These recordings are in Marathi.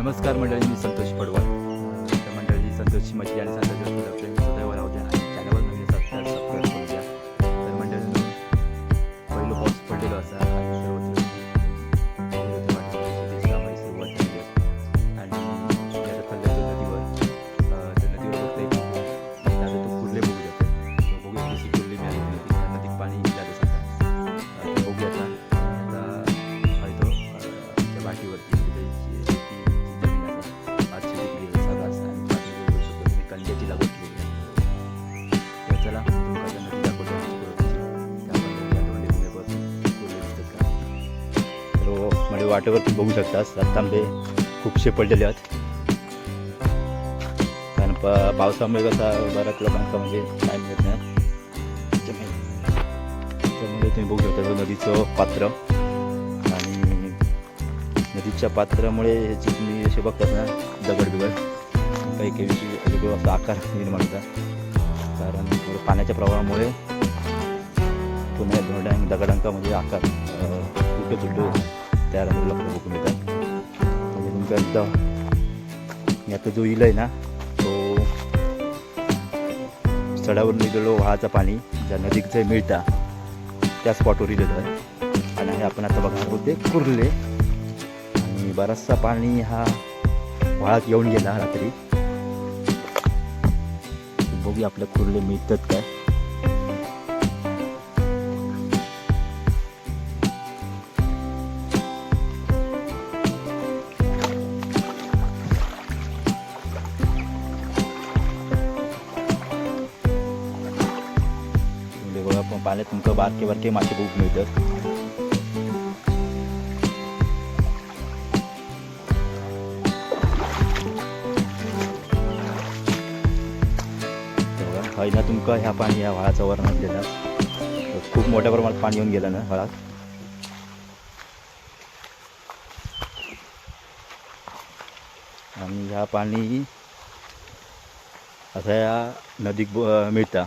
नमस्कार मंडळी, मी संतोष पडवळ. तर मंडळी, संतोषची मच्छी आणि संतोष आपल्या सुदैवाला होत्या आणि चॅनलवर नवीन सबस्क्राईब करून द्या. तर मंडळी, पहिलं पाऊस पडलेलो असा आणि सर्वत्र शेतीची कामाची सुरुवात झालेली आहे आणि आता चाललं नदीवर. तर नदीवर बघते आता तो कुर्ले बघू जातो. बघूया कशी कुर्ली मिळाली नदीत पाणी जात असतं. बघूया आता तो त्या वाटीवरती कांद्याची लागवड केली आहे. तर चला तुम्हाला नदी दाखवतो. तर म्हणजे वाटेवरती बघू शकता तांबे खूपशे पडलेले आहेत. कारण पावसामुळे कसा बऱ्याच लोकांचा म्हणजे काय मिळत नाही. त्यामुळे तुम्ही बघू शकता नदीचं पात्र आणि नदीच्या पात्रामुळे ह्याची तुम्ही असे बघतात ना दगड बिगड काही काही असा आकार निर्माण होता. कारण पाण्याच्या प्रवाहामुळे पुन्हा धोरड्या दगडांका म्हणजे आकार उलटं सुलटं तयार लक्ष बघून येतात. म्हणजे तुमचा एकदा आता जो इल आहे ना तो सडावर निघालो वाहाचा पाणी ज्या नदीत जे मिळता त्या स्पॉटवर इलेलं आहे. आणि हे आपण आता बघणार आहोत ते कुर्ले. आणि बराचसा पाणी हा वाळात येऊन गेला रात्री. बघूया आपल्या कुर्ले मिळतात काय. बघा पाण्यात तुमचं बारके बारके मासे बघूक मिळतात. ना तुमका ह्या पाणी ह्या व्हाळाचा वरणात गेला खूप मोठ्या प्रमाणात पाणी येऊन गेलं ना व्हाळात. आणि ह्या पाणी असं या नदीक मिळता.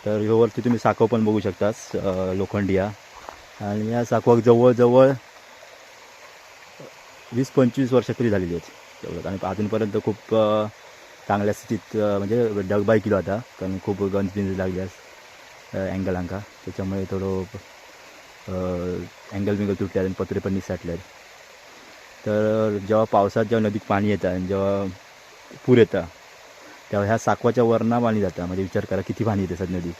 तर ह्यावरती तुम्ही साखव पण बघू शकतास लोखंडिया. आणि या साखवाक जवळजवळ 20-25 वर्ष तरी झालेली आहेत तेवढं. आणि अजूनपर्यंत खूप चांगल्या स्थितीत म्हणजे डगबाई केला होता. कारण खूप गंज बिंज लागल्यास अँगलांका त्याच्यामुळे थोडं अँगल बिंगल तुटले आणि पत्रे पण निसटले. तर जेव्हा पावसात जेव्हा नदीत पाणी येतं आणि जेव्हा पूर येतं तेव्हा ह्या साकवाच्या वरना पाणी जातं. म्हणजे विचार करा किती पाणी येते सध्या नदीत.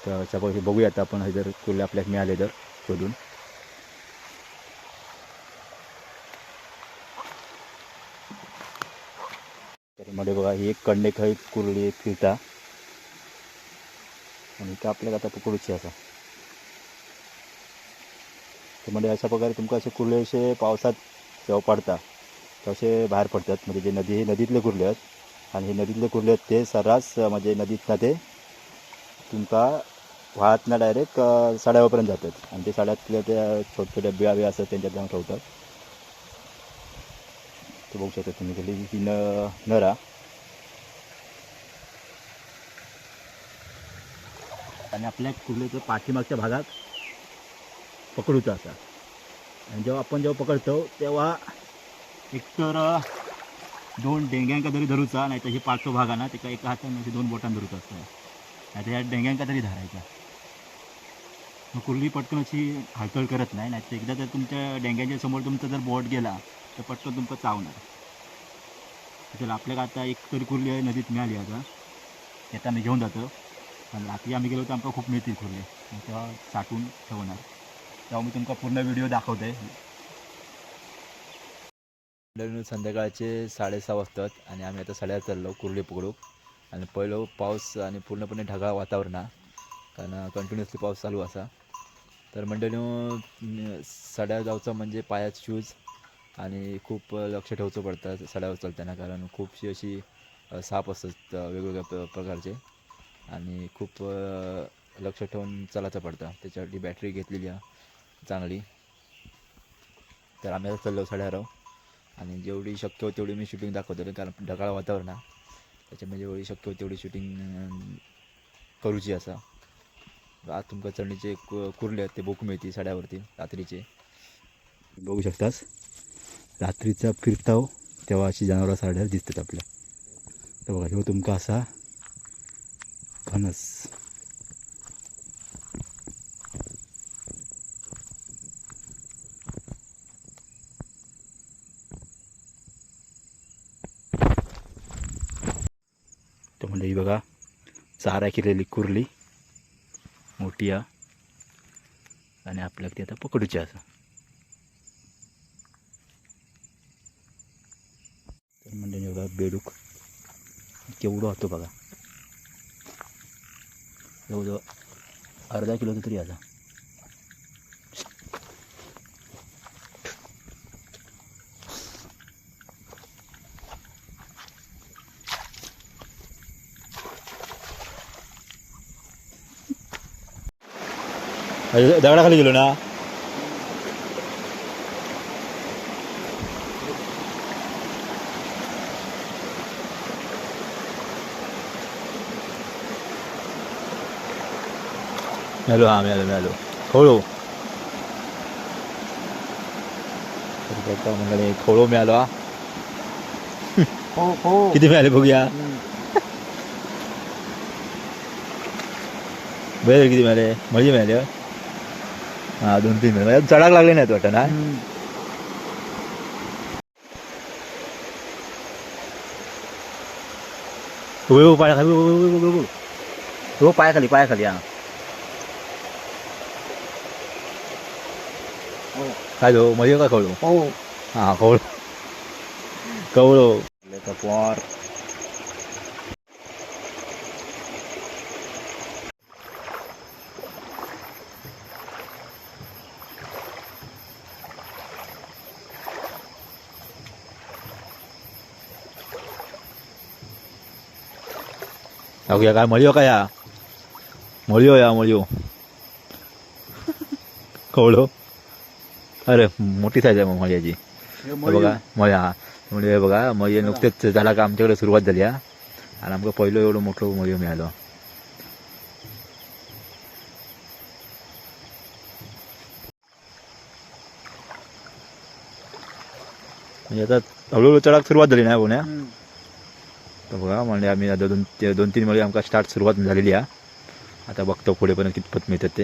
तर अशा बघूया आता आपण हे जर कुर्ले आपल्याला मिळाले तर शोधून. तर मध्ये बघा ही एक कंडे खाई कुर्ली फिरता आणि का आपल्याला आता पकडूची असा. तर म्हणजे अशा प्रकारे तुमका असे कुर्ले असे पावसात जेव्हा पडता तसे बाहेर पडतात. म्हणजे जे हे नदीतले कुर्ले आहेत आणि हे नदीतले कुर्ले आहेत ते सर्रास म्हणजे नदीतनं ते तुमका वाहातनं डायरेक्ट सड्यावरपर्यंत जातात. आणि ते सड्यातल्या त्या छोट्या बिळा बिळा असतात त्यांच्यात जाऊन ठेवतात. ते बघू शकता तुम्ही गेली ही नरा. आणि आपल्या कुर्लेच्या पाठीमागच्या भागात पकडूचा असा. आणि जेव्हा पकडतो तेव्हा एकतर 2 डेंग्यांका तरी धरूचा, नाही तर हे पाचवा भाग आहे ना ते एका हाताने 2 बोटांनी धरूचा असतं. नाही तर ह्या डेंग्यांका तरी धरायचा. मग कुर्ली पटकन अशी हालचाल करत नाही. नाही तर एकदा जर तुमच्या डेंग्यांच्या समोर तुमचा जर बोट गेला तर पटकन तुमचं चावणार. चला आपल्याला आता एक तरी कुर्ली आहे नदीत मिळाली. आता येता मी घेऊन जातो. आणि रात्री आम्ही गेलो तर आमका खूप मिळतील कुर्ले. तेव्हा साठवून ठेवणार. तेव्हा मी तुमका पूर्ण व्हिडिओ दाखवते. संध्याकाळचे 6:30 वाजतात आणि आम्ही आता सड्यात चाललो कुर्ले पकडू. आणि पहिलं पाऊस आणि पूर्णपणे ढगाळ वातावरण आहे कारण कंटिन्युअसली पाऊस चालू असा. तर मंडळीनं सड्यावर जाऊचं म्हणजे पायात शूज आणि खूप लक्ष ठेवचं पडतं सड्यावर चालताना. कारण खूपशी अशी साप असतात वेगवेगळ्या प्रकारचे आणि खूप लक्ष ठेवून चालायचं पडतं. त्याच्यासाठी बॅटरी घेतलेली आहे चांगली. तर आम्ही आता चाललो सड्यावर आणि जेवढी शक्य होती तेवढी मी शूटिंग दाखवतो. कारण ढगाळ वातावरण आहे त्याच्यामुळे जेवढी शक्य होती तेवढी शूटिंग करूची असा. आज तुमका चढणीचे कुर्ले आहेत ते बोकू मिळते सड्यावरती रात्रीचे बघू शकतास. रात्रीचा फिरताव तेव्हा अशी जनावरं साड्यावर दिसतात आपल्या. तर बघा ह्यो तुमका असा फणस. तर म्हणजे ही बघा चारा केलेली कुर्ली मोठी आहे आणि आपल्याला ती आता पकडूची असं. तर म्हणजे बघा बेडूक केवढं होतो बघा, जवळजवळ अर्धा किलोचं तरी आता. दगडाखाली गेलो ना. मिळालो, हां मिळालो खवळो. म्हणजे खवळो मिळालो हा. किती मिळाले बघूया. बरं किती मिळाले, मळी मिळाले. हां 2-3 मिळाले, चढाक लागले नाहीत वाटतं ना. हो पायाखाली, हो पायाखाली पायाखाली. हां काय जो मळी का खवळो. हां खवळो खवळो पोर. या काय मळियो काय या मळियो खवळो. अरे मोठी साईज आहे मग मळ्याची. बघा मळ्या म्हणजे बघा मळी नुकतेच झाला का आमच्याकडे सुरुवात झाली हा. आणि आमका पहिलं एवढं मोठं मळी मिळालं. म्हणजे आता हळूहळू चढाक सुरुवात झाली नाही पुण्या. तर बघा म्हणजे आम्ही आता 2-3 मळी आमका स्टार्ट सुरुवात झालेली आहे. आता बघतो पुढेपर्यंत कितपत मिळतात ते.